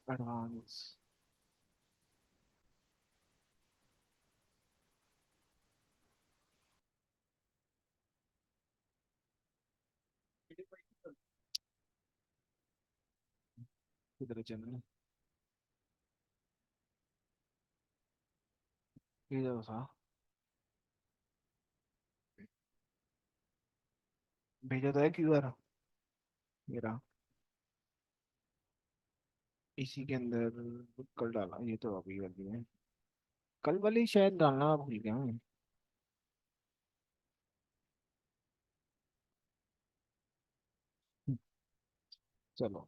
Advance. किधर चलना? इधर था। भेजा तो है क्यूआर मेरा, इसी के अंदर। कल डाला, ये तो अभी वाली है। कल वाली शायद डालना भूल गया मैं। चलो।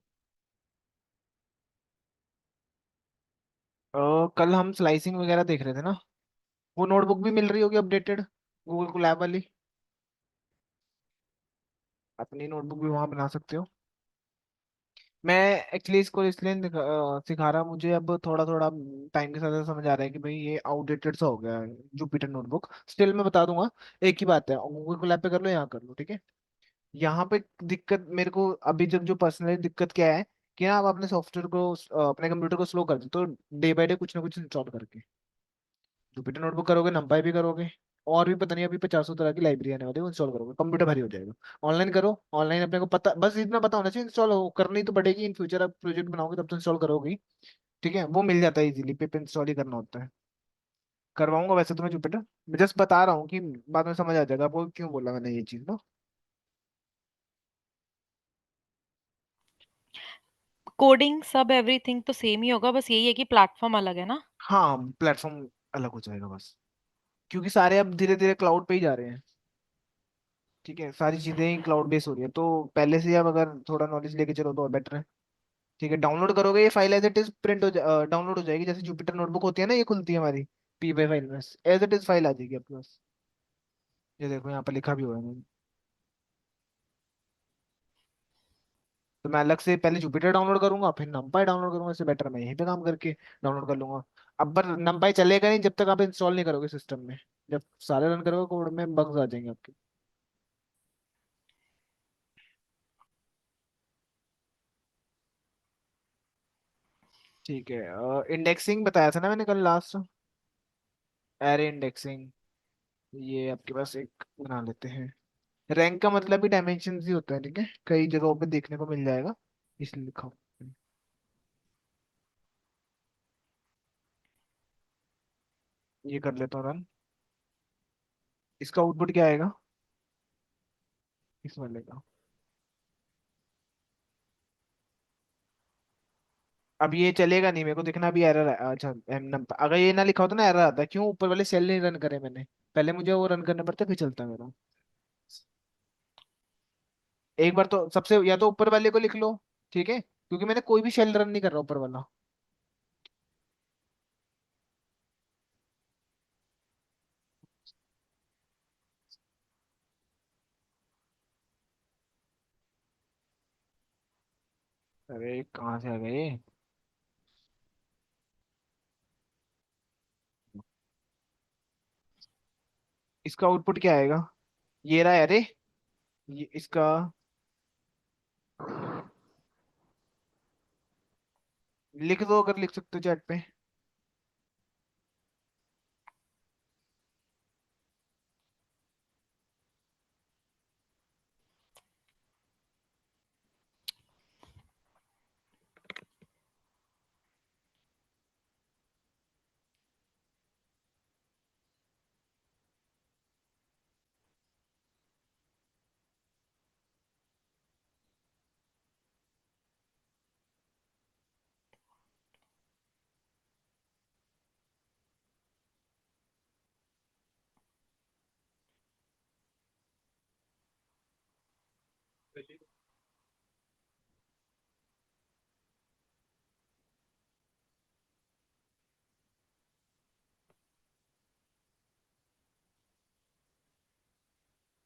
कल हम स्लाइसिंग वगैरह देख रहे थे ना। वो नोटबुक भी मिल रही होगी अपडेटेड, गूगल कोलैब वाली। अपनी नोटबुक भी वहां बना सकते हो। मैं एक्चुअली इसको इसलिए सिखा रहा, मुझे अब थोड़ा थोड़ा टाइम के साथ साथ समझ आ रहा है कि भाई ये आउटडेटेड सा हो गया है जुपिटर नोटबुक। स्टिल मैं बता दूंगा। एक ही बात है, गूगल कोलैब पे कर लो, यहाँ कर लो, ठीक है। यहाँ पे दिक्कत मेरे को अभी जब जो पर्सनली दिक्कत क्या है कि ना आप अपने सॉफ्टवेयर को अपने कंप्यूटर को स्लो कर दो, तो डे बाय डे कुछ ना कुछ इंस्टॉल करके जुपिटर नोटबुक करोगे, नंपाई भी करोगे, और भी पता नहीं अभी 50 तरह की लाइब्रेरी आने वाली है, वो इंस्टॉल करोगे, कंप्यूटर भारी हो जाएगा। ऑनलाइन करो, ऑनलाइन अपने को पता, बस इतना पता होना चाहिए, इंस्टॉल हो करनी तो पड़ेगी, इन फ्यूचर आप प्रोजेक्ट बनाओगे तब तो इंस्टॉल करोगे ही। ठीक है, वो मिल जाता है इजीली, पे इंस्टॉल ही करना होता है। करवाऊंगा वैसे तो मैं जुपिटर, मैं जस्ट बता रहा हूँ कि बाद में समझ आ जाएगा आपको क्यों बोला मैंने ये चीज ना। कोडिंग सब एवरीथिंग तो सेम ही होगा, बस यही है कि प्लेटफॉर्म अलग है ना। हाँ, प्लेटफॉर्म अलग हो जाएगा बस, क्योंकि सारे अब धीरे धीरे क्लाउड पे ही जा रहे हैं। ठीक है, सारी चीजें ही क्लाउड बेस हो रही है, तो पहले से अब अगर थोड़ा नॉलेज लेके चलो तो और बेटर है। ठीक है, डाउनलोड करोगे ये file as it is print download हो जाएगी, जैसे जुपिटर नोटबुक होती है ना, ये खुलती है हमारी पी वाई फाइल में, एज इट इज फाइल आ जाएगी आपके पास। ये देखो यहाँ पर लिखा भी हुआ है मैंने। तो मैं अलग से पहले जुपिटर डाउनलोड करूंगा, फिर नंपाई डाउनलोड करूंगा, इससे बेटर मैं यहीं पे काम करके डाउनलोड कर लूंगा। अब पर नंपाई चलेगा नहीं जब तक आप इंस्टॉल नहीं करोगे सिस्टम में। जब सारे रन करोगे कोड में बग्स आ जाएंगे आपके। ठीक है, इंडेक्सिंग बताया था ना मैंने कल लास्ट, एरे इंडेक्सिंग। ये आपके पास एक बना लेते हैं। रैंक का मतलब ही डायमेंशन ही होता है, ठीक है, कई जगहों पे देखने को मिल जाएगा, इसलिए लिखा हूं। ये कर लेता हूँ रन। इसका आउटपुट क्या आएगा, इस वाले का। अब ये चलेगा नहीं, मेरे को दिखना भी एरर है। अच्छा अगर ये ना लिखा होता ना, एरर आता है, क्यों ऊपर वाले सेल नहीं रन करे मैंने, पहले मुझे वो रन करने पड़ते फिर चलता मेरा। एक बार तो सबसे, या तो ऊपर वाले को लिख लो, ठीक है, क्योंकि मैंने कोई भी शेल रन नहीं कर रहा ऊपर वाला। अरे कहाँ से आ गए? इसका आउटपुट क्या आएगा? ये रहा है, अरे ये इसका। लिख दो अगर लिख सकते हो चैट पे।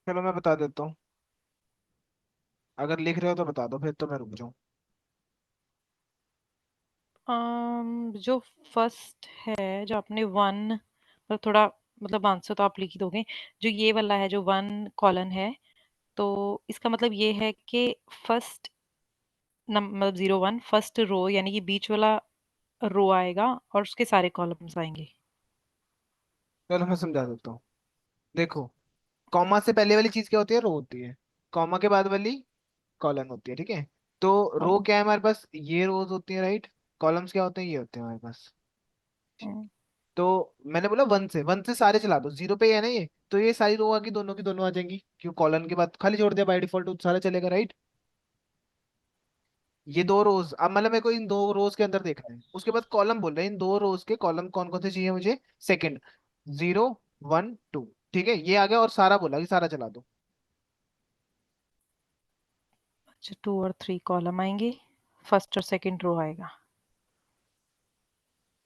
चलो मैं बता देता हूँ, अगर लिख रहे हो तो बता दो, फिर तो मैं रुक जाऊँ। जो फर्स्ट है, जो आपने वन, मतलब थोड़ा मतलब आंसर तो आप लिख ही दोगे। जो ये वाला है, जो वन कॉलन है, तो इसका मतलब ये है कि फर्स्ट मतलब 01 फर्स्ट रो यानी कि बीच वाला रो आएगा और उसके सारे कॉलम्स आएंगे। चलो मैं समझा देता हूँ। देखो, कॉमा से पहले वाली चीज क्या होती है? रो होती है। कॉमा के बाद वाली कॉलन होती है, ठीक है। तो रो कॉलम। क्या है हमारे पास? ये रोज होती है, राइट। कॉलम्स क्या होते हैं? ये होते हैं हमारे पास। तो मैंने बोला वन से सारे चला दो, जीरो पे ही है ना ये, तो ये सारी रो आगे दोनों की दोनों आ जाएंगी, क्यों कॉलन के बाद खाली छोड़ दिया बाय डिफॉल्ट, तो सारा चलेगा, राइट। ये दो रोज, अब मतलब मेरे को इन दो रोज के अंदर देखना है, उसके बाद कॉलम बोल रहे हैं इन दो रोज के कॉलम कौन कौन से चाहिए मुझे। सेकंड, 0 1 2, ठीक है, ये आ गया, और सारा बोला कि सारा चला दो। अच्छा, 2 और 3 कॉलम आएंगे, फर्स्ट और सेकंड रो आएगा।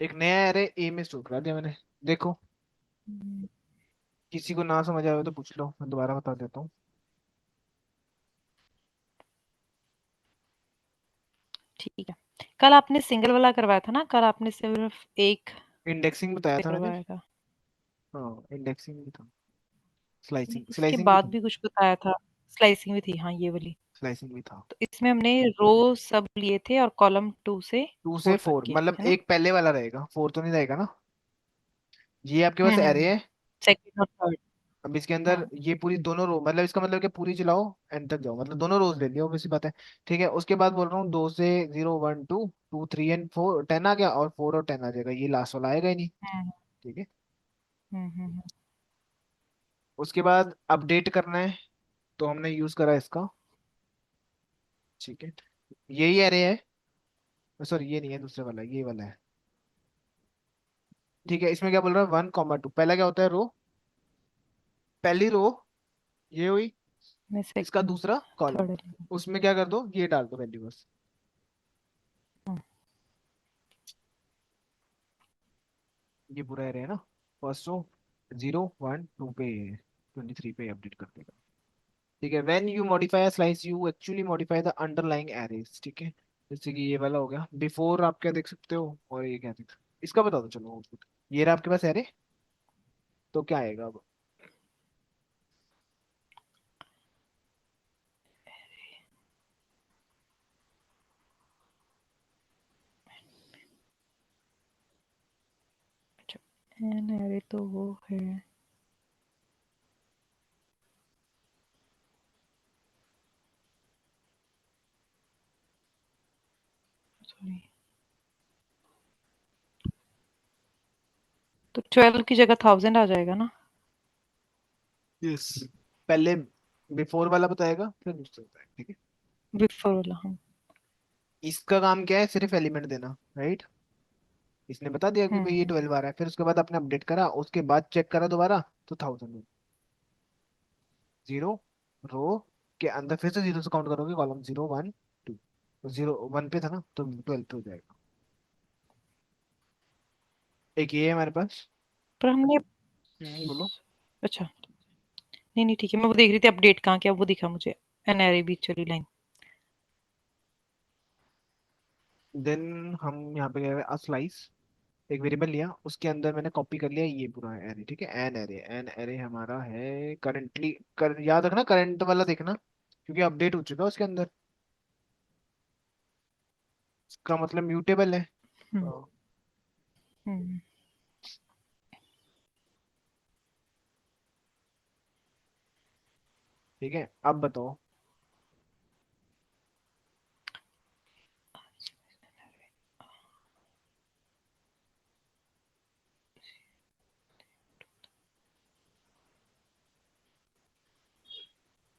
एक नया एरे ए में स्टोर करा दिया मैंने। देखो, हम्म, किसी को ना समझ आया हो तो पूछ लो, मैं दोबारा बता देता हूँ। ठीक है। कल आपने सिंगल वाला करवाया था ना, कल आपने सिर्फ एक इंडेक्सिंग बताया पे था मैंने। करवाया था। हाँ, इंडेक्सिंग भी था। स्लाइसिंग उसके स्लाइसिंग भी बाद था। भी कुछ बताया था। स्लाइसिंग भी थी, हाँ ये वाली। स्लाइसिंग भी था। तो इसमें हमने रो सब लिए थे और कॉलम 2 से फोर तक 4 के, मतलब है ना। एक पहले वाला रहेगा, 4 तो नहीं रहेगा ना। ये आपके पास एरे हम्म। है। सेकंड और थर्ड। अब इसके अंदर हम्म। ये पूरी दोनों रो, मतलब इसका मतलब कि पूरी चलाओ, एंड तक जाओ, मतलब दोनों रोज ले लियो, obvious सी बात है। ठीक है, उसके बाद बोल रहा हूँ 2 से 0 1 2 2 3 एंड 4 10 आ गया, और 4 और 10 आ जाएगा, ये लास्ट वाला आएगा ही नहीं। हम्म। ठीक है। हम्म। उसके बाद अपडेट करना है, तो हमने यूज करा इसका। ठीक है, यही एरे है। सॉरी, ये नहीं है, दूसरे वाला है, ये वाला है। ठीक है, इसमें क्या बोल रहा है? 1 2, पहला क्या होता है? रो। पहली रो ये हुई, मैं इसका सेकंड दूसरा कॉलम। थर्ड। उसमें क्या कर दो? ये डाल दो वैल्यू बस। ये पूरा एरे है ना। फर्स्ट रो 0 1 2 पे, 23 पे अपडेट कर देगा। ठीक है, when you modify a slice you actually modify the underlying arrays. ठीक है, जैसे कि ये वाला हो गया, बिफोर आप क्या देख सकते हो, और ये क्या देख सकते हो, इसका बता दो चलो। ये रहा आपके पास एरे, तो क्या आएगा अब? अच्छा, एन एरे तो वो है। सॉरी। तो 12 की जगह 1000 आ जाएगा ना। यस, पहले बिफोर वाला बताएगा, फिर दूसरा बताएगा, ठीक है। बिफोर वाला, हम। इसका काम क्या है? सिर्फ एलिमेंट देना, राइट। इसने बता दिया कि भाई ये हम्म। 12 आ रहा है, फिर उसके बाद आपने अपडेट करा, उसके बाद चेक करा दोबारा, तो 1000। जीरो रो के अंदर फिर से जीरो से काउंट करोगे, कॉलम 0 1 2, तो 0 1 पे था ना, तो 12 पे हो जाएगा। एक ये है हमारे पास। पर हमने। बोलो। अच्छा। नहीं नहीं, ठीक है, मैं वो देख रही थी अपडेट कहाँ किया, वो दिखा मुझे। एन एरे बीच वाली लाइन। देन हम यहाँ पे गए स्लाइस, एक वेरिएबल लिया, उसके अंदर मैंने कॉपी कर लिया ये पूरा एरे, ठीक है। एन एरे हमारा है करंटली, याद रखना करंट वाला देखना, क्योंकि अपडेट हो चुका है उसके अंदर। इसका मतलब म्यूटेबल है। हम्म। हाँ, हम्म। ठीक है, अब बताओ।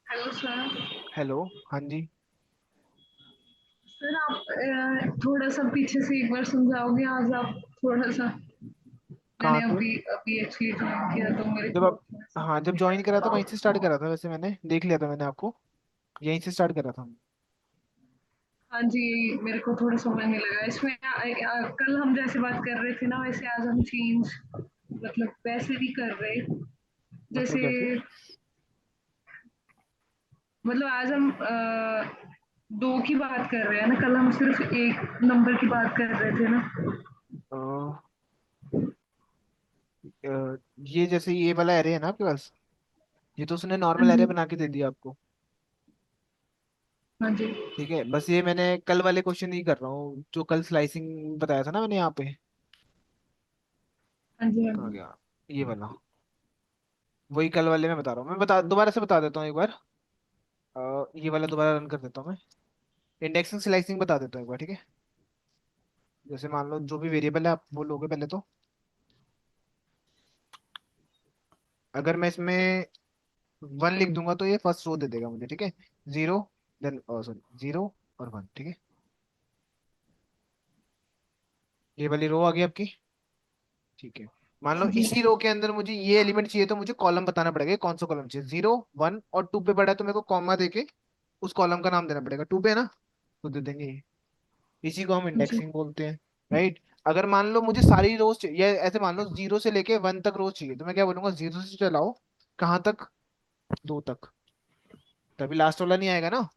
Hello sir. हेलो। हाँ जी। सर आप थोड़ा सा पीछे से एक बार समझाओगे? आज आप थोड़ा सा, कहाँ मैंने से? अभी अभी एक्चुअली ज्वाइन किया तो मेरे जब को आप, थोड़ा सा हाँ, जब ज्वाइन करा था वहीं से स्टार्ट करा था, वैसे मैंने देख लिया था, मैंने आपको यहीं से स्टार्ट करा था। हाँ जी, मेरे को थोड़ा समय नहीं लगा इसमें। कल हम जैसे बात कर रहे थे ना, वैसे आज हम चेंज मतलब वैसे नहीं कर रहे। मतलब जैसे कैसे? मतलब आज हम दो की बात कर रहे हैं ना, कल हम सिर्फ एक नंबर की बात कर रहे थे ना। अ, ये जैसे ये वाला एरे है ना आपके पास, ये तो उसने हाँ नॉर्मल एरे जी। बना के दे दिया आपको। हाँ जी। ठीक है, बस ये मैंने कल वाले क्वेश्चन ही कर रहा हूँ, जो कल स्लाइसिंग बताया था ना मैंने यहाँ पे। हाँ जी। हाँ कहाँ जी। गया ये वाला, वही कल वाले में बता रहा हूँ। मैं बता दोबारा से बता देता हूँ एक बार। ये वाला दोबारा रन कर देता हूँ मैं। इंडेक्सिंग स्लाइसिंग बता देता हूँ एक बार, ठीक है। जैसे मान लो जो भी वेरिएबल है आप वो लोगे पहले तो। अगर मैं इसमें 1 लिख दूंगा तो ये फर्स्ट रो दे देगा मुझे, ठीक है। 0, देन सॉरी 0 और 1, ठीक है। ये वाली रो आ गई आपकी, ठीक है। मान लो हाँ जी। इसी रो के अंदर मुझे ये एलिमेंट चाहिए, तो मुझे कॉलम बताना पड़ेगा कौन सा कॉलम चाहिए। 0, 1 और 2 पे पड़ा है तो मेरे को कॉमा देके उस कॉलम का नाम देना पड़ेगा। 2 पे है ना, तो दे देंगे ये। इसी को हम हाँ जी। इंडेक्सिंग बोलते हैं, राइट। अगर मान लो मुझे सारी रोज चाहिए, ऐसे मान लो 0 से लेके 1 तक रोज चाहिए, तो मैं क्या बोलूंगा, 0 से चलाओ कहाँ तक, 2 तक। तभी लास्ट वाला नहीं आएगा ना।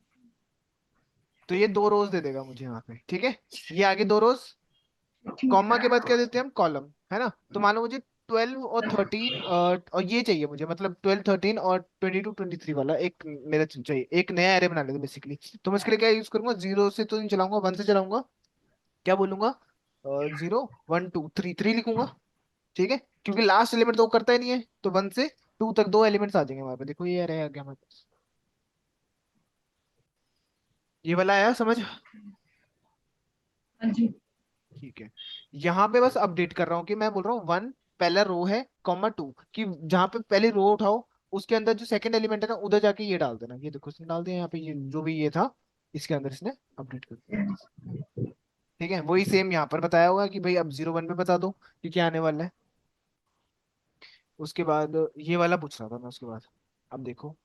तो ये 2 रोज दे देगा मुझे यहाँ पे, ठीक है। ये आगे 2 रोज, ठीक कॉमा है। के बाद क्या देते हैं हम, कॉलम, है ना। तो मान लो मुझे 12 और 13 और ये चाहिए मुझे, मतलब 12, 13 और 22, 23 वाला एक मेरा चाहिए, एक नया एरे बना लेते बेसिकली। तो मैं इसके लिए क्या यूज करूंगा, 0 से तो नहीं चलाऊंगा, 1 से चलाऊंगा। क्या बोलूंगा, 0, 1, 2, 3 लिखूंगा, ठीक है। क्योंकि लास्ट एलिमेंट तो वो करता ही नहीं है, तो 1 से 2 तक 2 एलिमेंट्स आ जाएंगे वहां पे। देखो ये एरे आ गया हमारे पास। ये वाला आया समझ। हाँ जी। ठीक है। यहाँ पे बस अपडेट कर रहा हूँ कि मैं बोल रहा हूँ 1 पहला रो है, कॉमा 2, कि जहाँ पे पहले रो उठाओ उसके अंदर जो सेकंड एलिमेंट है ना उधर जाके ये डाल देना। ये देखो इसने डाल दिया यहाँ पे, ये जो भी ये था इसके अंदर इसने अपडेट कर दिया। ठीक है, वही सेम यहाँ पर बताया होगा कि भाई अब 0, 1 पे बता दो कि क्या आने वाला है। उसके बाद ये वाला पूछ रहा था मैं उसके बाद। अब देखो,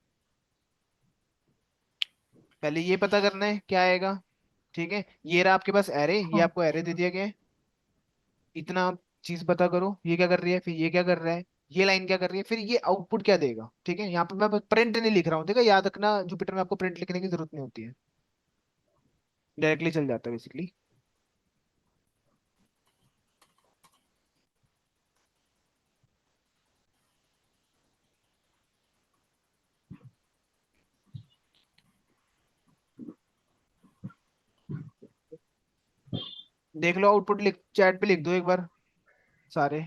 पहले ये पता करना है क्या आएगा, ठीक है। ये रहा आपके पास एरे, ये हाँ। आपको एरे दे दिया गया है। इतना चीज पता करो, ये क्या कर रही है, फिर ये क्या कर रहा है, ये लाइन क्या कर रही है, फिर ये आउटपुट क्या देगा, ठीक है। यहाँ पे मैं प्रिंट नहीं लिख रहा हूँ, ठीक है। याद रखना जुपिटर में आपको प्रिंट लिखने की जरूरत नहीं होती है, डायरेक्टली चल जाता है बेसिकली। देख लो आउटपुट, लिख चैट पे लिख दो एक बार सारे।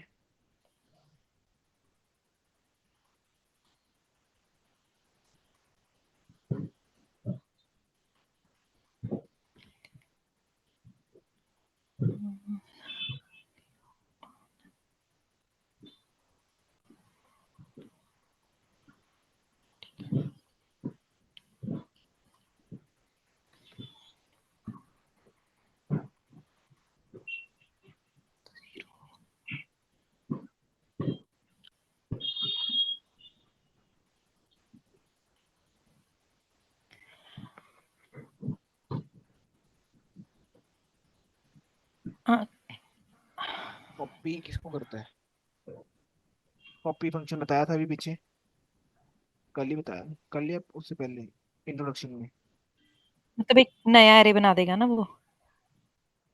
हाँ, कॉपी किसको करता है, कॉपी फंक्शन बताया था अभी पीछे, कल ही बताया, कल या उससे पहले इंट्रोडक्शन में। मतलब एक नया एरे बना देगा ना वो,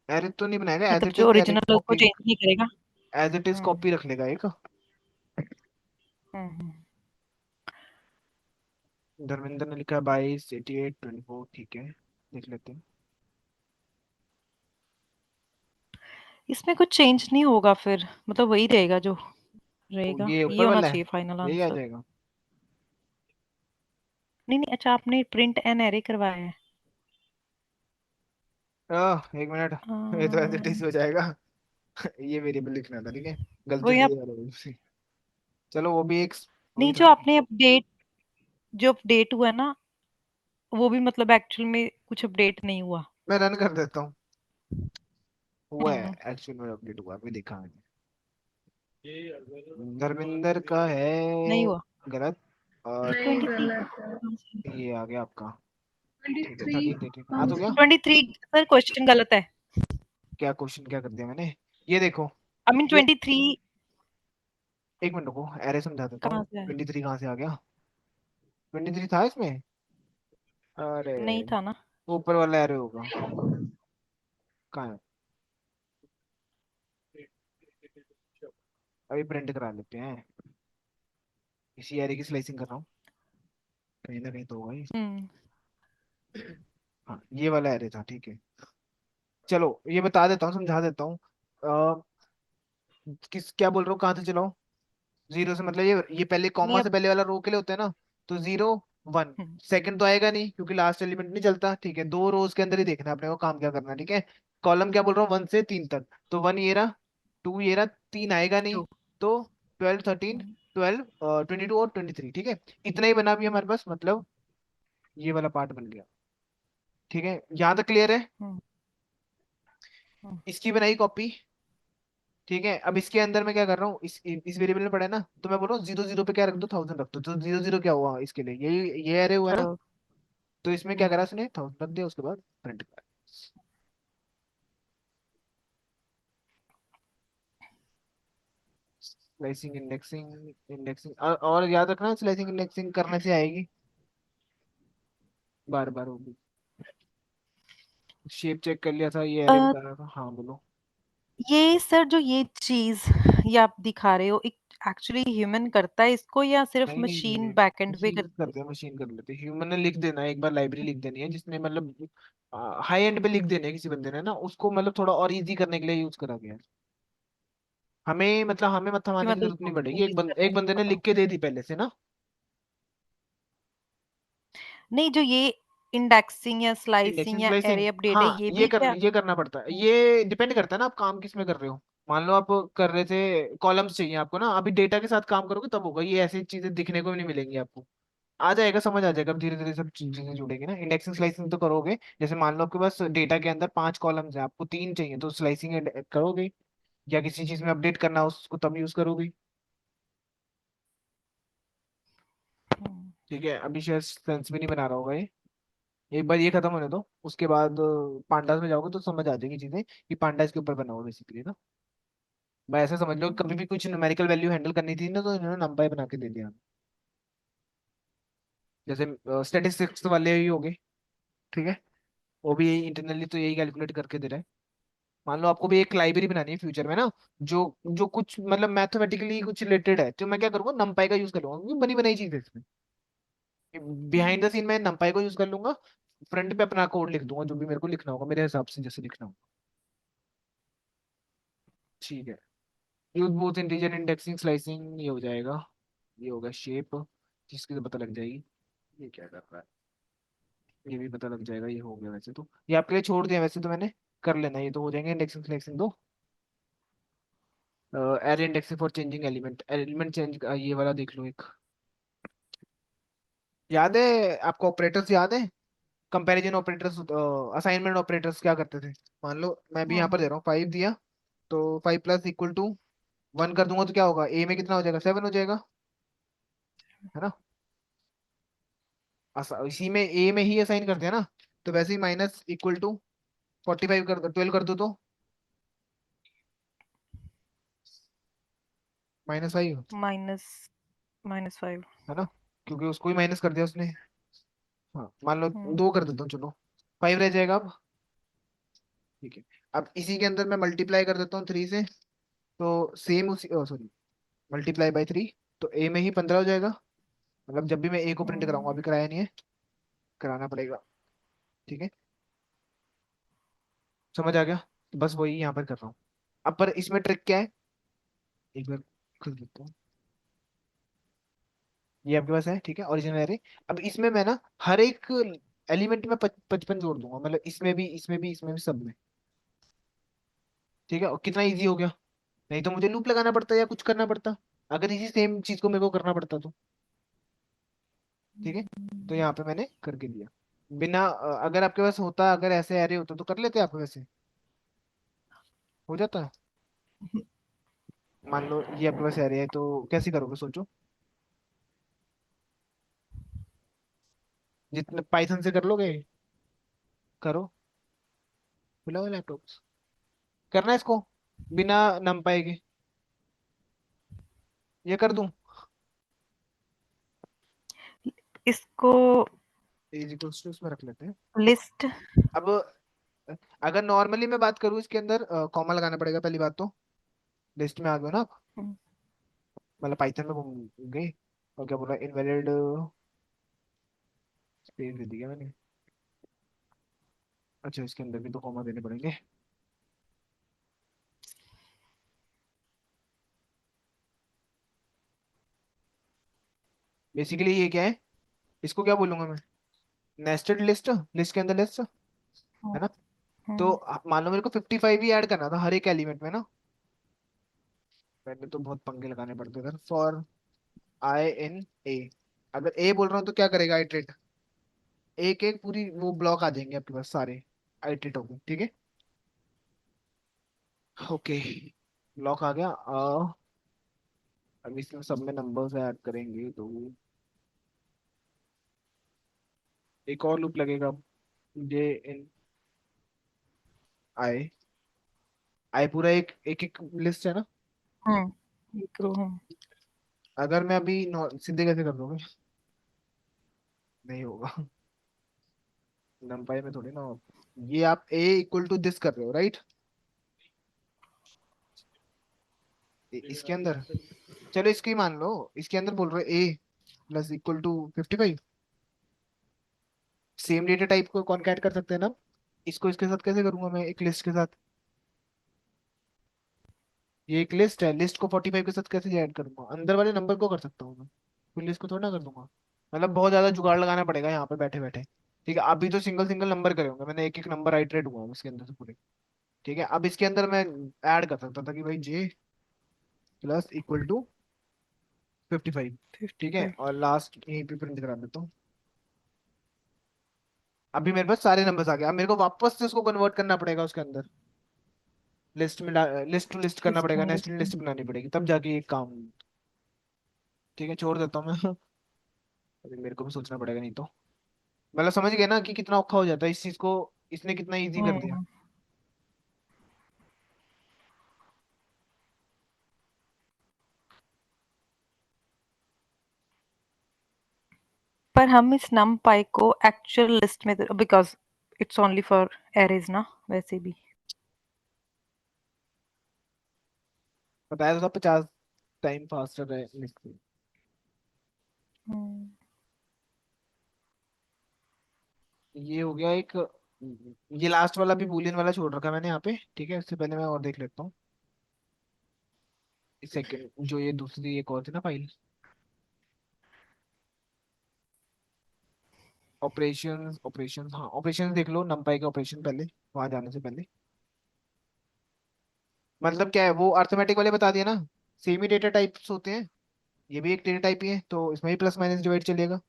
एरे तो नहीं बनाएगा, एज मतलब इट जो इज एरे ओरिजिनल उसको कॉपी, चेंज नहीं करेगा। As it is hmm. Copy रख लेगा एक। हम्म। धर्मेंद्र ने लिखा 22, 88, 24, ठीक है, देख लेते हैं। इसमें कुछ चेंज नहीं होगा फिर, मतलब वही रहेगा जो तो रहेगा, ये ये ऊपर होना वाला है, चाहिए फाइनल यही आ आंसर। जाएगा। नहीं नहीं, अच्छा आपने प्रिंट एन एरे करवाया है। 1 मिनट, ये तो एज इट इज अम्म, हो जाएगा। ये वेरिएबल लिखना था, ठीक है। वो गलती यहाँ, से ये वाला से। चलो वो भी एक, वही नहीं था जो ना। आपने अपडेट, जो अपडेट हुआ ना, वो भी मतलब एक्चुअल में कुछ अपडेट नहीं हुआ। मैं रन कर देता हूँ, हुआ है हम्म। एक्चुअल में, अपडेट हुआ अभी देखा मैंने। धर्मेंद्र का है नहीं हुआ। गलत, और नहीं, 23। गलत है। ये आ गया आपका। ठीक है 23। 13, 13 आ हाँ तो जी। गया। 23 सर, क्वेश्चन गलत है। क्या क्वेश्चन क्या कर दिया मैंने, ये देखो। आई मीन ये 23 एक मिनट रुको, एरे समझा देता कहाँ हूँ। से है? 23 कहाँ से आ गया, 23 था इसमें। अरे नहीं था ना। ऊपर वाला एरे होगा, कहाँ है। अभी प्रिंट करा लेते हैं। इसी एरे की स्लाइसिंग कर रहा हूँ, कहीं ना कहीं तो होगा ही। हम्म हाँ ये वाला एरे था, ठीक है। चलो ये बता देता हूँ, समझा देता हूँ। किस क्या बोल रहा हूँ, कहाँ से चलाऊं? जीरो से मतलब ये पहले नहीं कॉमा अब से पहले वाला रो के लिए होता है ना, तो 0 1। हम्म सेकंड तो आएगा नहीं क्योंकि लास्ट एलिमेंट नहीं चलता, ठीक है। दो रोज के अंदर ही देखना है अपने को काम क्या करना है, ठीक है। कॉलम क्या बोल रहा हूँ, 1 से 3 तक, तो 1 ये रहा, 2 ये रहा, 3 आएगा नहीं। टू तो 12 13 12 22 और 23, ठीक है। इतना ही बना भी हमारे पास, मतलब ये वाला पार्ट बन गया, ठीक है। यहाँ तक क्लियर है? हम्म हम्म इसकी बनाई कॉपी, ठीक है। अब इसके अंदर मैं क्या कर रहा हूँ, इस वेरिएबल में पड़ा है ना, तो मैं बोल रहा हूँ 0 0 पे क्या रख दो, 1000 रख दो। तो 0 0 क्या हुआ इसके लिए, ये अरे हुआ ना। 12 तो इसमें क्या करा हम्म उसने, 1000 रख दिया, उसके बाद प्रिंट करा। स्लाइसिंग इंडेक्सिंग इंडेक्सिंग, और याद रखना स्लाइसिंग इंडेक्सिंग करने से आएगी, बार बार होगी। शेप चेक कर लिया था, ये अरे अ, बता रहा था, हाँ बोलो। ये सर जो ये चीज ये आप दिखा रहे हो एक्चुअली ह्यूमन करता है इसको या सिर्फ नहीं नहीं नहीं मशीन नहीं, बैकएंड पे मशीन करती है? करते हैं, मशीन कर लेते हैं। ह्यूमन ने लिख देना है, एक बार लाइब्रेरी लिख देनी है जिसने मतलब हाई एंड पे लिख देने हैं किसी बंदे ने ना, उसको मतलब थोड़ा और इजी करने के लिए यूज करा गया है। हमें मतलब हमें मत कि थमाने की मतलब जरूरत उसको नहीं पड़ेगी, इजी करना एक बंदे ने है लिख के दे दी पहले से ना। नहीं जो ये इंडेक्सिंग या इंडेक्सिंग स्लाइसिंग या स्लाइसिंग, एरे अपडेट है हाँ ये भी क्या? ये करना पड़ता है, ये डिपेंड करता है ना आप काम किस में कर रहे हो। मान लो आप कर रहे थे कॉलम्स चाहिए आपको ना, अभी डेटा के साथ काम करोगे तब होगा, ये ऐसी चीजें दिखने को भी नहीं मिलेंगी आपको। आ जाएगा, समझ आ जाएगा, धीरे धीरे सब चीजें जुड़ेगी ना। इंडेक्सिंग स्लाइसिंग तो करोगे, जैसे मान लो आपके पास डेटा के अंदर 5 कॉलम्स हैं, आपको 3 चाहिए, तो स्लाइसिंग करोगे, या किसी चीज में अपडेट करना हो उसको तब यूज करोगे, हम्म, ठीक है। अभी शायद सेंस भी नहीं बना रहा होगा ये। एक बार ये खत्म होने दो, उसके बाद पांडास में जाओगे तो समझ आ जाएगी चीजें कि पांडास के ऊपर बना हुआ बेसिकली ना। मैं ऐसा समझ लो, कभी भी कुछ न्यूमेरिकल वैल्यू हैंडल करनी थी ना, तो इन्होंने नंपाई बना के दे दिया। जैसे स्टेटिस्टिक्स वाले ही हो गए, ठीक है। वो भी यही इंटरनली तो यही कैलकुलेट करके दे रहा है। मान लो आपको भी एक लाइब्रेरी बनानी है फ्यूचर में ना, जो जो कुछ मतलब मैथमेटिकली कुछ रिलेटेड है, तो मैं क्या करूंगा, नंपाई का यूज कर लूंगा, क्योंकि बनी बनाई चीज है इसमें। बिहाइंड द सीन मैं नंपाई को यूज कर लूंगा, फ्रंट पे अपना कोड लिख दूंगा, जो भी मेरे को लिखना होगा मेरे हिसाब से जैसे लिखना होगा, ठीक है। Use both integer indexing slicing, ये हो जाएगा। ये होगा शेप, जिसकी तो पता लग जाएगी ये क्या कर रहा है। ये भी पता लग जाएगा, ये हो गया वैसे तो, ये आपके लिए छोड़ दिया वैसे तो मैंने, कर लेना, ये तो हो जाएंगे इंडेक्सिंग सिलेक्शन दो। Array indexing for changing element, element change, ये वाला देख लो एक। याद है आपको ऑपरेटर्स याद है, कंपैरिजन ऑपरेटर्स, असाइनमेंट ऑपरेटर्स क्या करते थे? मान लो मैं भी यहाँ हम्म पर दे रहा हूँ 5 दिया, तो 5 + = 1 कर दूंगा, तो क्या होगा, ए में कितना हो जाएगा, 7 हो जाएगा, है ना। इसी में ए में ही असाइन करते हैं ना, तो वैसे ही -=45 कर 12 कर दो तो -5, माइनस -5 है ना, क्योंकि उसको ही माइनस कर दिया उसने। हाँ मान लो हम्म 2 कर देता हूँ, चलो 5 रह जाएगा अब, ठीक है। अब इसी के अंदर मैं मल्टीप्लाई कर देता हूँ 3 से, तो सेम उसी, सॉरी, ×3, तो ए में ही 15 हो जाएगा। मतलब जब भी मैं ए को प्रिंट कराऊंगा, हम्म अभी कराया नहीं है, कराना पड़ेगा, ठीक है। समझ आ गया, तो बस वही यहाँ पर कर रहा हूँ। अब पर इसमें ट्रिक क्या है, एक बार खुल देता हूँ। ये आपके पास है, ठीक है, ओरिजिनल एरे। अब इसमें मैं ना हर एक एलिमेंट में 55 जोड़ दूंगा, मतलब इसमें भी इसमें भी इसमें भी सब में, ठीक है। और कितना इजी हो गया, नहीं तो मुझे लूप लगाना पड़ता या कुछ करना पड़ता, अगर इसी सेम चीज को मेरे को करना पड़ता तो, ठीक है। तो यहाँ पे मैंने करके दिया, बिना अगर आपके पास होता, अगर ऐसे एरे होता तो कर लेते आप वैसे, हो जाता। मान लो ये आपके पास एरे है, तो कैसे करोगे सोचो, जितने पाइथन से कर लोगे, करो, बुलाओ लैपटॉप, करना है इसको बिना नंपाई के, ये कर दूं, इसको इज इक्वल्स टू उसमें रख लेते हैं। लिस्ट अब अगर नॉर्मली मैं बात करूँ इसके अंदर, कॉमा लगाना पड़ेगा पहली बात तो, लिस्ट में आ गए ना आप, मतलब पाइथन में घूम गए। और क्या बोल रहा है, इनवैलिड स्पेस दे दिया मैंने। अच्छा, इसके अंदर भी तो कॉमा देने पड़ेंगे। बेसिकली ये क्या है, इसको क्या बोलूंगा मैं, नेस्टेड लिस्ट, लिस्ट के अंदर लिस्ट, हम्म है ना। तो हम्म मान लो मेरे को 55 ही ऐड करना था हर एक एलिमेंट में ना। मैंने तो बहुत पंगे लगाने पड़ते थे। फॉर आई इन ए, अगर ए बोल रहा हूँ तो क्या करेगा, आइट्रेट, एक एक पूरी वो ब्लॉक आ जाएंगे आपके पास सारे, आइट्रेट होंगे, ठीक है। ओके, ब्लॉक आ गया। अब इसमें सब में नंबर्स ऐड करेंगे तो एक और लूप लगेगा, जे इन आई, आई पूरा एक एक एक लिस्ट है ना। एक रो है। अगर मैं अभी सीधे कैसे कर दूंगा, नहीं होगा। नंपाई में थोड़ी ना ये आप ए इक्वल टू दिस कर रहे हो, राइट। इसके अंदर, चलो इसकी मान लो, इसके अंदर बोल रहे हो A plus equal to 55। Same data type को कॉन्कैट कर सकते हैं ना। इसको इसके साथ कैसे करूंगा मैं, एक लिस्ट के साथ। ये एक लिस्ट है, लिस्ट को 45 के साथ कैसे ऐड करूंगा, अंदर वाले नंबर को कर सकता हूँ मैं, फिर लिस्ट को थोड़ा ना कर दूंगा। मतलब बहुत ज्यादा जुगाड़ लगाना पड़ेगा यहाँ पे बैठे बैठे। ठीक है, अभी तो सिंगल सिंगल नंबर करे होंगे मैंने, एक एक नंबर आइटरेट हुआ उसके अंदर से पूरे। ठीक है, अब इसके अंदर मैं ऐड कर सकता था कि भाई जे प्लस इक्वल टू 55। फिफ्टी ठीक है, फाइव और लास्ट यहीं पे प्रिंट करा देता हूँ। अभी मेरे पास सारे नंबर्स आ गए, अब मेरे को वापस से उसको कन्वर्ट करना पड़ेगा उसके अंदर, लिस्ट में, लिस्ट टू लिस्ट करना पड़ेगा, सिस्टम नेस्टेड लिस्ट। लिस्ट बनानी पड़ेगी, तब जाके ये काम। ठीक है, छोड़ देता हूँ मैं। अभी मेरे को भी सोचना पड़ेगा नहीं तो। मतलब समझ गए ना कि कितना औखा हो जाता है इस चीज को, इसने कितना इजी कर दिया। हम्म पर हम इस numpy को एक्चुअल लिस्ट में, because it's only for arrays ना, वैसे भी। बताया तो था 50 टाइम फास्टर है लिस्ट में। हम्म ये हो गया एक, ये लास्ट वाला भी बूलियन वाला छोड़ रखा है मैंने यहाँ पे। ठीक है, इससे पहले मैं और देख लेता हूँ। सेकंड जो ये दूसरी एक और थी ना फाइल, ऑपरेशंस, ऑपरेशंस, हाँ ऑपरेशंस देख लो, नंपाई के ऑपरेशन पहले, वहां जाने से पहले। मतलब क्या है, वो अर्थमेटिक वाले बता दिया ना, सेम ही डेटा टाइप्स होते हैं, ये भी एक डेटा टाइप ही है, तो इसमें भी प्लस माइनस डिवाइड चलेगा।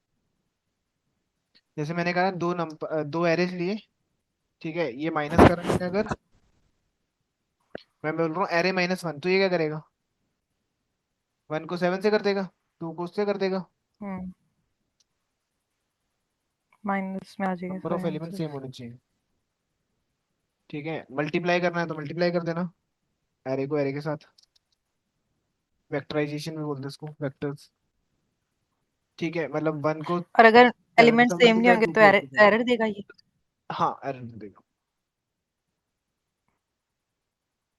जैसे मैंने कहा दो एरेज लिए, ठीक है, ये माइनस करा मैंने अगर, मैं बोल रहा हूँ एरे -1, तो ये क्या करेगा, 1 को 7 से कर देगा, 2 को उससे कर देगा। हम्म माइनस में आ जाएगा नंबर सारे ऑफ एलिमेंट आंसर। सेम होने चाहिए। ठीक है, मल्टीप्लाई करना है तो मल्टीप्लाई कर देना, एरे को एरे के साथ। वेक्टराइजेशन भी बोलते हैं इसको, वेक्टर्स। ठीक है, मतलब 1 को और अगर 7 के एलिमेंट साथ सेम नहीं मल्टीप्लाई, होंगे 2 तो को 8 एरर के साथ। एरर देगा ये। हाँ, एरर देगा।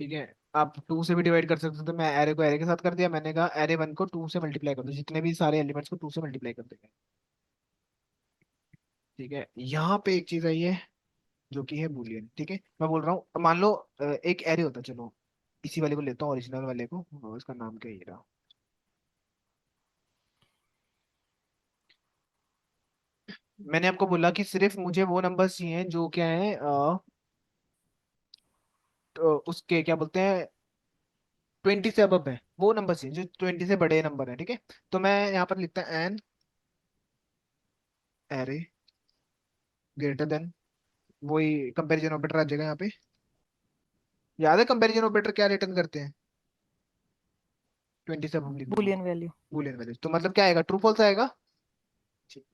ठीक है, आप 2 से भी डिवाइड कर सकते थे, मैं एरे को एरे के साथ कर दिया, मैंने कहा एरे 1 को 2 से मल्टीप्लाई कर दो, जितने भी सारे एलिमेंट्स को 2 से मल्टीप्लाई कर देंगे। ठीक है, यहाँ पे एक चीज आई है जो कि है बूलियन। ठीक है, मैं बोल रहा हूँ, मान लो एक एरे होता है, चलो इसी वाले को लेता हूँ, ओरिजिनल वाले को, इसका नाम क्या है, ये रहा। मैंने आपको बोला कि सिर्फ मुझे वो नंबर्स चाहिए जो क्या है, तो उसके क्या बोलते हैं, 20 से अबव है, वो नंबर चाहिए जो 20 से बड़े नंबर है। ठीक है, तो मैं यहाँ पर लिखता है एन एरे ग्रेटर देन, वही कंपैरिजन ऑपरेटर आ जाएगा यहाँ पे। याद है कंपैरिजन ऑपरेटर क्या रिटर्न करते हैं, 20 से अबव लिखने को, बूलियन वैल्यू। बूलियन वैल्यू, तो मतलब क्या आएगा, ट्रू फॉल्स आएगा। ठीक।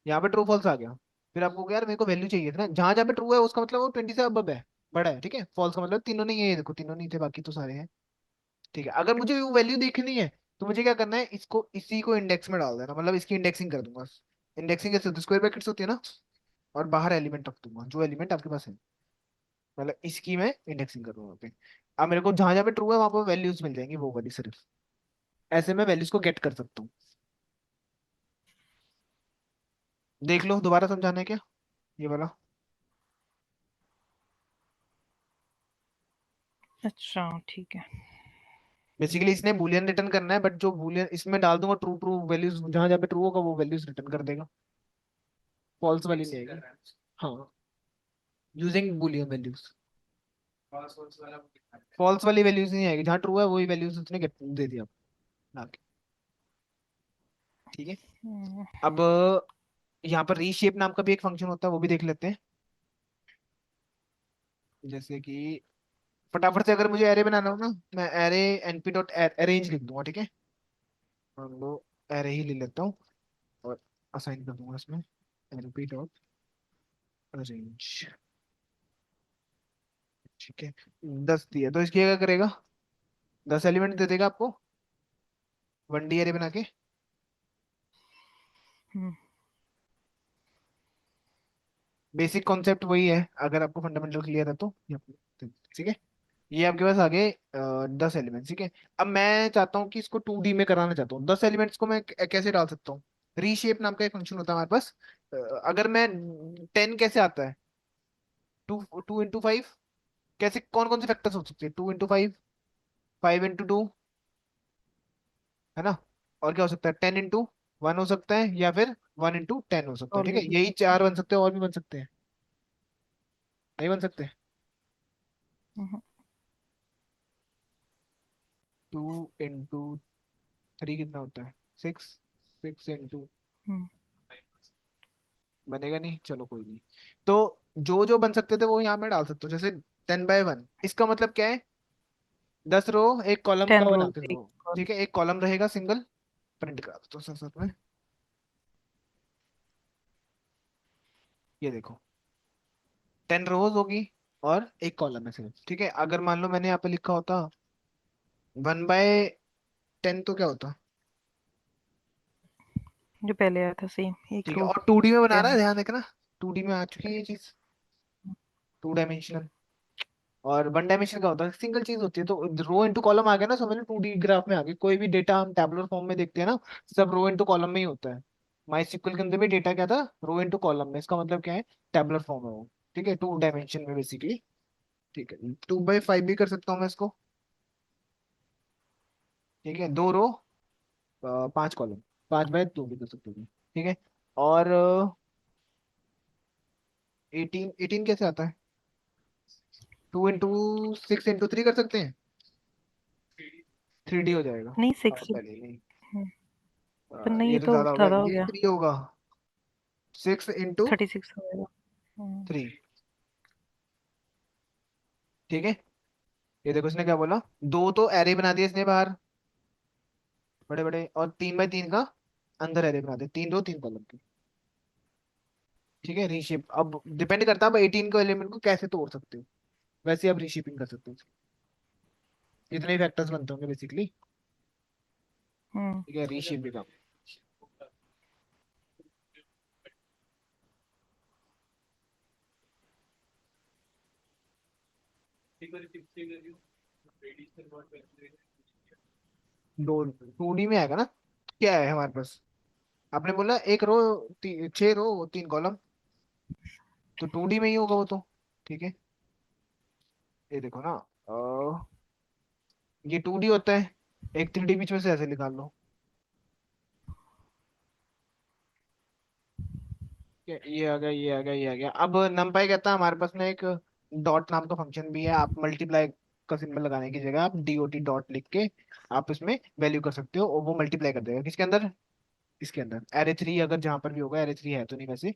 यहाँ पे ट्रू फॉल्स आ गया। फिर आपको क्या यार, मेरे को वैल्यू चाहिए थी ना, जहां जहाँ पे ट्रू है उसका मतलब वो 20 से अबव है, बड़ा है। ठीक है, फॉल्स का मतलब तीनों नहीं है, ये देखो तीनों नहीं थे, बाकी तो सारे हैं। ठीक है, अगर मुझे वो वैल्यू देखनी है तो मुझे क्या करना है, इसको इसी को इंडेक्स में डाल देना, मतलब इसकी इंडेक्सिंग कर दूंगा। इंडेक्सिंग कैसे होती है, स्क्वायर ब्रैकेट्स होती है ना, और बाहर एलिमेंट रख दूंगा जो एलिमेंट आपके पास है, मतलब इसकी मैं इंडेक्सिंग करूंगा पे। अब मेरे को जहां जहां पे ट्रू है वहां पर वैल्यूज मिल जाएंगी, वो वाली सिर्फ। ऐसे मैं वैल्यूज को गेट कर सकता हूँ। देख लो, दोबारा समझाना है क्या ये वाला? अच्छा ठीक है। बेसिकली इसने बूलियन रिटर्न करना है, बट जो बूलियन इसमें डाल दूंगा ट्रू ट्रू वैल्यूज, जहां जहां पे ट्रू होगा वो वैल्यूज रिटर्न कर देगा, फॉल्स वाली नहीं आएगी। हाँ, यूजिंग बूलियन वैल्यूज। फॉल्स वाली वैल्यूज नहीं आएगी, जहां ट्रू है वही वैल्यूज उसने दे दिया आके। ठीक है। हम्म, अब यहाँ पर रीशेप नाम का भी एक फंक्शन होता है, वो भी देख लेते हैं। जैसे कि फटाफट से अगर मुझे एरे बनाना हो ना, मैं एरे np डॉट अरेंज लिख दूंगा, ठीक है। मान लो एरे ही ले लेता हूँ और असाइन कर दूंगा इसमें np डॉट अरेंज। ठीक है, 10 दिया तो इसकी क्या करेगा, 10 एलिमेंट दे देगा आपको 1D एरे बना के। हम्म, बेसिक कॉन्सेप्ट वही है, अगर आपको फंडामेंटल क्लियर है तो ठीक है। ये आपके पास आगे 10 एलिमेंट्स, ठीक है। अब मैं चाहता हूँ कि इसको 2D में कराना चाहता हूँ, 10 एलिमेंट्स को मैं कैसे डाल सकता हूँ? रीशेप नाम का एक फंक्शन होता है हमारे पास। अगर मैं 10 कैसे आता है, 2 2 इंटू 5, कैसे कौन कौन से फैक्टर्स हो सकते हैं? 2 इंटू 5, 5 इंटू 2, है ना? और क्या हो सकता है? 10 इंटू 1 हो सकता है, या फिर 1 इंटू 10 हो सकता है, और ठीक भी है। कुछ? यही चार बन सकते हैं, और भी बन सकते हैं, नहीं बन सकते? हम्म, 2 इंटू 3 कितना होता है? 6। 6 इंटू, हम्म, बनेगा नहीं, चलो कोई नहीं। तो जो जो बन सकते थे वो यहाँ मैं डाल सकता हूँ, जैसे 10 बाय 1, इसका मतलब क्या है? 10 रो एक कॉलम का 10 रोज बनाते एक हो, कॉल। ठीक है। एक कॉलम रहेगा सिंगल, प्रिंट करा दो तो साथ साथ में, ये देखो 10 रोज होगी और एक कॉलम है सिर्फ, ठीक है। अगर मान लो मैंने यहाँ पे लिखा होता 1/10, तो क्या होता? जो पहले आया था सेम एक ठीक है, रो। और 2D में बना रहा है, 10। ध्यान देखना, 2D में आ चुकी है ये चीज, 2 डायमेंशनल। और 1 डायमेंशन का होता है, सिंगल चीज होती है। तो रो इंटू कॉलम आ गया ना, समझ लो 2D ग्राफ में आ गई। कोई भी डेटा हम टैबुलर फॉर्म में देखते हैं ना, सब रो इंटू कॉलम में ही होता है। माई SQL के अंदर भी डेटा क्या था? रो इंटू कॉलम में। इसका मतलब क्या है? टैबुलर फॉर्म है वो, ठीक है, 2 डायमेंशन में बेसिकली। ठीक है, 2/5 भी कर सकता हूँ मैं इसको, ठीक है। 2 रो, 5 कॉलम, 5/2 भी कर सकते हो, ठीक है। और 18 कैसे आता है? 2 इंटू 6 इंटू 3 कर सकते हैं, 3D हो जाएगा। नहीं 6। पहले नहीं, पर नहीं ये ये तो तो ज्यादा हो गया, ज़्यादा हो ये गया। 3 होगा, 6 इंटू 36 हो जाएगा। 3, ठीक है। ये देखो इसने क्या बोला, दो तो एरे बना दिया इसने बाहर बड़े बड़े, और 3/3 का अंदर एरे बना दिया, 3 रो 3 कॉलम की, ठीक है। रीशेप अब डिपेंड करता है, अब 18 को एलिमेंट को कैसे तोड़ सकते हो, वैसे आप रीशेपिंग कर सकते हो। इतने फैक्टर्स बनते होंगे बेसिकली, हम्म, ठीक है। रीशेप भी काम, दो 2D में आएगा ना। क्या है हमारे पास? आपने बोला एक रो, 6 रो 3 कॉलम, तो 2D में ही होगा वो तो, ठीक है। ये देखो ना, ये 2D होता है, एक 3D बीच में से ऐसे निकाल लो। ये आ गया, ये आ गया, ये आ गया। अब numpy कहता है हमारे पास में एक डॉट नाम का फंक्शन भी है। आप मल्टीप्लाई का सिंबल लगाने की जगह आप DOT डॉट लिख के आप इसमें वैल्यू कर सकते हो, और वो मल्टीप्लाई कर देगा किसके अंदर? इसके अंदर array 3, अगर जहां पर भी होगा, array 3 है तो नहीं वैसे,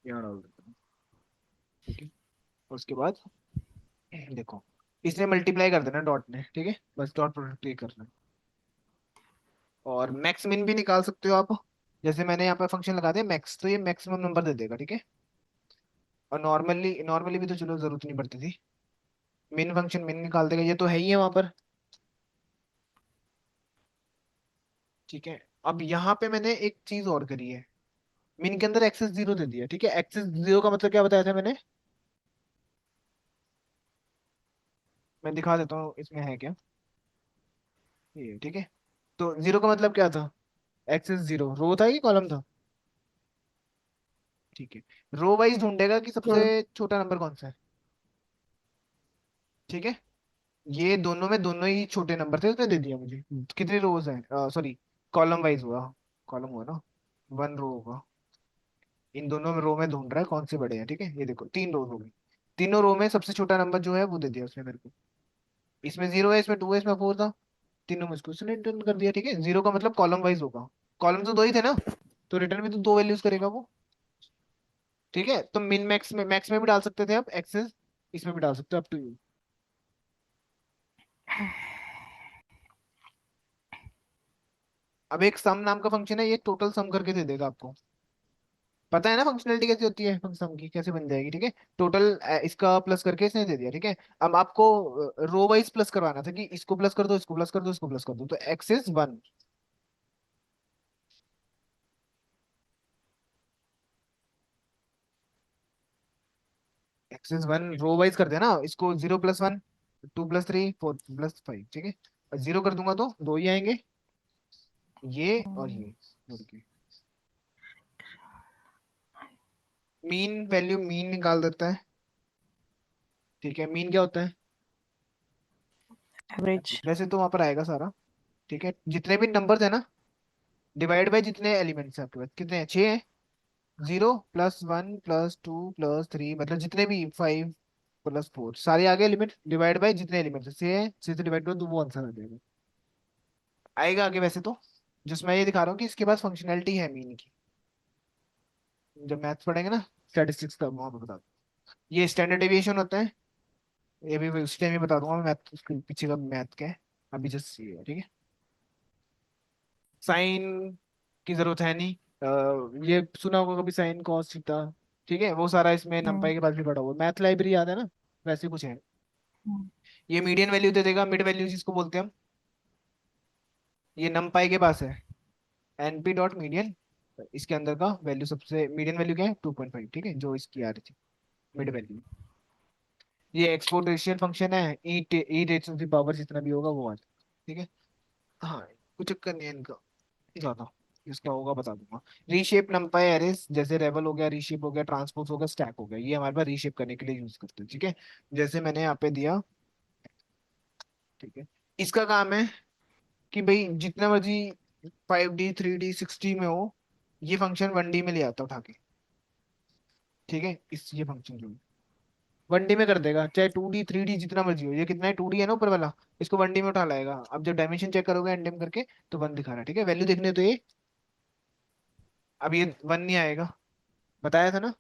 यहाँ डाल देता हूँ, ठीक है। उसके बाद देखो, इसने मल्टीप्लाई कर देना डॉट ने, ठीक है, बस डॉट प्रोडक्ट करना है। और मैक्स मिन भी निकाल सकते हो आप, जैसे मैंने यहाँ पर फंक्शन लगा दिया मैक्स, तो ये मैक्सिमम नंबर दे देगा, ठीक है। और नॉर्मली नॉर्मली भी तो चलो जरूरत नहीं पड़ती थी, मिन फंक्शन मिन निकाल देगा, ये तो है ही है वहां पर, ठीक है। अब यहाँ पे मैंने एक चीज और करी है, मिन के अंदर एक्सेस 0 दे दिया, ठीक है। एक्सेस 0 का मतलब क्या बताया था मैंने? मैं दिखा देता हूँ इसमें है क्या। ये ठीक है। तो जीरो का मतलब क्या था? एक्सेस जीरो रो था कि कॉलम था? ठीक है। रो वाइज ढूंढेगा कि सबसे छोटा नंबर कौन सा है। ठीक है। ये दोनों में दोनों ही छोटे नंबर थे, उसने दे दिया मुझे। कितनी रोज है, सॉरी, कॉलम वाइज हुआ। कॉलम हुआ ना, वन रो होगा। इन दोनों में रो में ढूंढ रहा है कौन से बड़े हैं। ठीक है, ये देखो तीन रोज हो गई। तीनों रो में सबसे छोटा नंबर जो है वो दे दिया उसने मेरे को। इसमें जीरो है, इसमें टू है, इसमें फोर था। तीनों में इसको उसने रिटर्न कर दिया। ठीक है, जीरो का मतलब कॉलम वाइज होगा। कॉलम तो दो ही थे ना, तो रिटर्न में तो दो वैल्यूज करेगा वो। ठीक है, तो मिन मैक्स में भी डाल सकते थे आप, एक्सेस इसमें भी डाल सकते हो, अप टू यू। अब एक सम नाम का फंक्शन है, ये टोटल सम करके दे देगा आपको। पता है ना फंक्शनलिटी कैसे होती है, सम की कैसे बन जाएगी। ठीक है, टोटल इसका प्लस करके इसने दे दिया। ठीक है, अब आपको रो वाइज प्लस करवाना था कि इसको प्लस कर दो, इसको प्लस कर दो, इसको प्लस कर दो, तो axis one. Axis one row wise कर देना इसको, zero plus one, two plus three, four plus five. ठीक है, और जीरो कर दूंगा तो दो ही आएंगे, ये और ये जोड़ के। मीन वैल्यू मीन निकाल देता है। ठीक है, मीन क्या होता है? एवरेज। वैसे तो वहां पर आएगा सारा। ठीक है, जितने भी नंबर है ना, डिवाइड बाय जितने एलिमेंट्स हैं आपके पास, कितने हैं? छह हैं। Zero plus one plus two plus three, मतलब जितने भी, फाइव प्लस फोर, सारे आगे एलिमेंट, डिवाइड बाय जितने एलिमेंट्स है, छह है, छह से डिवाइड करो तो वो आंसर आ जाएगा। आएगा आगे वैसे तो। जिसमें ये दिखा रहा हूँ कि इसके पास फंक्शनैलिटी है मीन की। जब मैथ्स पढ़ेंगे ना, स्टैटिस्टिक्स का, वहां पर बता दूँ। ये स्टैंडर्ड डेविएशन होता है। ये भी उस टाइम ही बता दूंगा मैं, मैथ उसके पीछे का मैथ क्या है। अभी जस्ट ये है। ठीक है, साइन की जरूरत है नहीं। ये सुना होगा कभी, साइन कॉस थीटा। ठीक है, वो सारा इसमें हम्म। नंपाई के पास भी पड़ा हुआ, मैथ लाइब्रेरी याद है ना, वैसे कुछ है। हम्म। ये मीडियन वैल्यू दे देगा, मिड वैल्यू जिसको बोलते हैं हम। ये नंपाई के पास है, एनपी डॉट मीडियन। इसके अंदर का वैल्यू, सबसे मीडियन वैल्यू क्या है? 2.5। ठीक है, जो इसकी आ रही थी मिड वैल्यू। ये एक्सपोनेंशियल फंक्शन है, ई रेट्स ऑफ द पावर जितना भी होगा वो आ जाएगा। ठीक है। हाँ, कुछ चक्कर नहीं है इनका ज्यादा, जिसका होगा बता दूंगा। रीशेप नंपाई एरेस, जैसे रेबल हो गया, रीशेप हो गया, ट्रांसपोज हो गया, स्टैक हो गया, ये हमारे पास रीशेप करने के लिए यूज करते हैं। ठीक है, जैसे मैंने यहाँ पे दिया। ठीक है, इसका काम है कि भाई जितना मर्जी 5D 3D 6D में हो, ये फंक्शन 1D में ले आता उठा के। ठीक है, इस ये फंक्शन जो 1D में कर देगा, चाहे 2D 3D जितना मर्जी हो। ये कितना है? 2D है ना ऊपर वाला, इसको 1D में उठा लाएगा। अब जब डायमेंशन चेक करोगे एंडेम करके, तो वन दिखा रहा है। ठीक है, वैल्यू देखने तो ये, अब ये वन नहीं आएगा, बताया था ना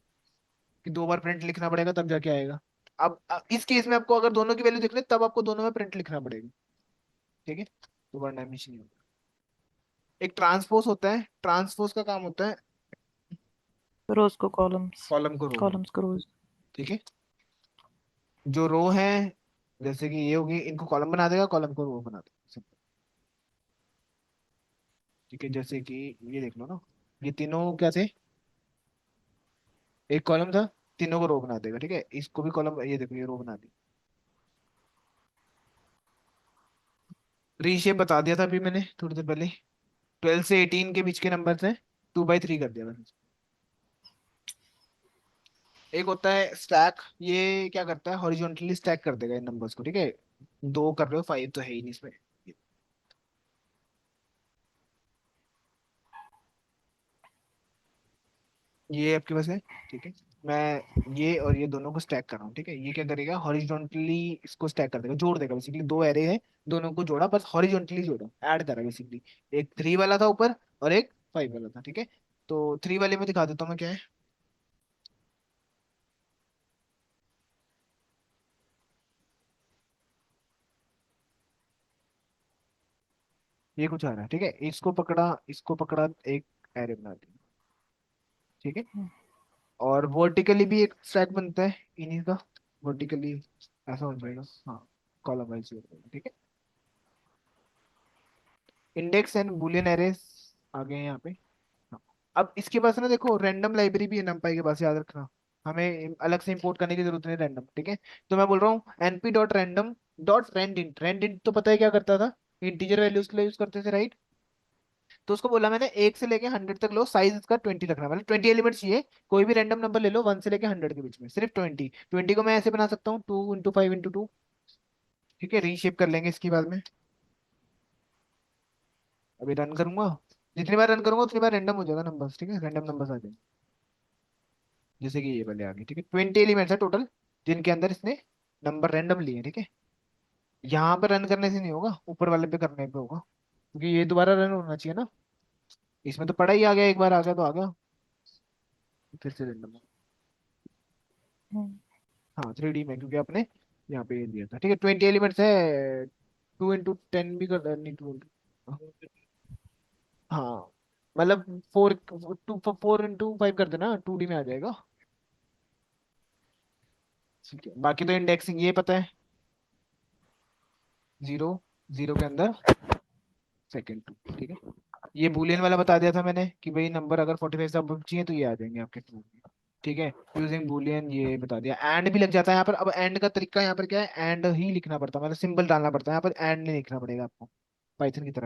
कि दो बार प्रिंट लिखना पड़ेगा तब जाके आएगा। अब इस केस में आपको अगर दोनों की वैल्यू देखनी है, तब आपको दोनों में प्रिंट लिखना पड़ेगा। ठीक है, तो वन डायमेंशन नहीं होगा। एक ट्रांसपोज होता है, ट्रांसपोज का काम होता है रोज को कॉलम्स, कॉलम को रो में। कॉलम्स को रोज। ठीक है, जो रो है, जैसे कि ये होगी, इनको कॉलम बना देगा, कॉलम को रो बना देगा, simple। ठीक है, जैसे कि ये देख लो ना, ये तीनों क्या थे? एक कॉलम था, तीनों को रो बना देगा। ठीक है, इसको भी कॉलम, ये देखो ये रो बना दी। रीशेप बता दिया था अभी मैंने थोड़ी देर पहले। 12 से 18 के बीच के नंबर थे, 2/3 कर दिया मैंने। एक होता है स्टैक, ये क्या करता है? हॉरिजॉन्टली स्टैक कर देगा इन नंबर्स को। ठीक है, दो कर रहे हो, फाइव तो है ही नहीं इसमें। ये आपके पास है। ठीक है, मैं ये और ये दोनों को स्टैक कर रहा हूँ। ठीक है, ये क्या करेगा? हॉरिजॉन्टली इसको स्टैक कर देगा, जोड़ देगा बेसिकली। दो एरे है, दोनों को जोड़ा, बस हॉरिजॉन्टली जोड़ा, ऐड करा बेसिकली। एक थ्री वाला था ऊपर, और एक फाइव वाला था। ठीक है, तो थ्री वाले में दिखा देता हूँ मैं क्या है। ये कुछ आ रहा है। ठीक है, इसको पकड़ा, इसको पकड़ा, एक एरे बना दिया। ठीक है, और वर्टिकली भी एक स्टैक बनता है इन्हीं का, वर्टिकली ऐसा हो जाएगा। हाँ, कॉलम वाइज। ठीक है, इंडेक्स एंड बुलियन एरेस आ गए हैं यहाँ पे। हाँ। अब इसके पास ना देखो, रैंडम लाइब्रेरी भी है नंपाई के पास, याद रखना। हमें अलग से इंपोर्ट करने की जरूरत नहीं रैंडम। ठीक है, तो मैं बोल रहा हूँ np dot random dot randint तो पता है क्या करता था, इंटीजर वैल्यूज के लिए यूज करते थे, राइट। तो उसको बोला मैंने 1 से लेके 100 तक लो, साइज इसका 20 रखना, मतलब 20 एलिमेंट चाहिए, कोई भी रैंडम नंबर ले लो 1 से लेके 100 के बीच में, सिर्फ 20 को मैं ऐसे बना सकता हूँ 2 × 5 × 2। ठीक है, रीशेप कर लेंगे इसकी बाद में। अभी रन करूंगा, जितनी बार रन करूंगा उतनी बार रैंडम हो जाएगा नंबर्स, ठीक है, रैंडम नंबर्स आ जाएंगे, जैसे कि ये वाले आ गए, ठीक है। 20 एलिमेंट्स है टोटल, जिनके अंदर इसने नंबर रैंडम लिए, ठीक है। यहाँ पे रन करने से नहीं होगा, ऊपर वाले पे करने पे होगा, क्योंकि ये दोबारा रन होना चाहिए ना। इसमें तो पड़ा ही आ गया, एक बार आ गया तो आ गया, फिर से रैंडम। हम्म, हाँ 3D में, क्योंकि आपने यहाँ पे ये दिया था, ठीक है। 20 एलिमेंट्स है, 2 × 10 भी कर, नहीं 2 हाँ, मतलब 4 × 5 कर देना, 2D में आ जाएगा। ठीक है, बाकी तो इंडेक्सिंग ये पता है, 0 0 के अंदर सेकेंड 2, ठीक है। ये बुलियन वाला बता दिया था मैंने कि भाई नंबर अगर 45 से अब चाहिए तो ये आ जाएंगे आपके टू में, ठीक है। यूजिंग बुलियन ये बता दिया, एंड भी लग जाता है यहाँ पर। अब एंड का तरीका यहाँ पर क्या है, एंड ही लिखना पड़ता है, मतलब सिंबल डालना पड़ता है यहाँ पर, एंड नहीं लिखना पड़ेगा आपको, पाइथन की तरह।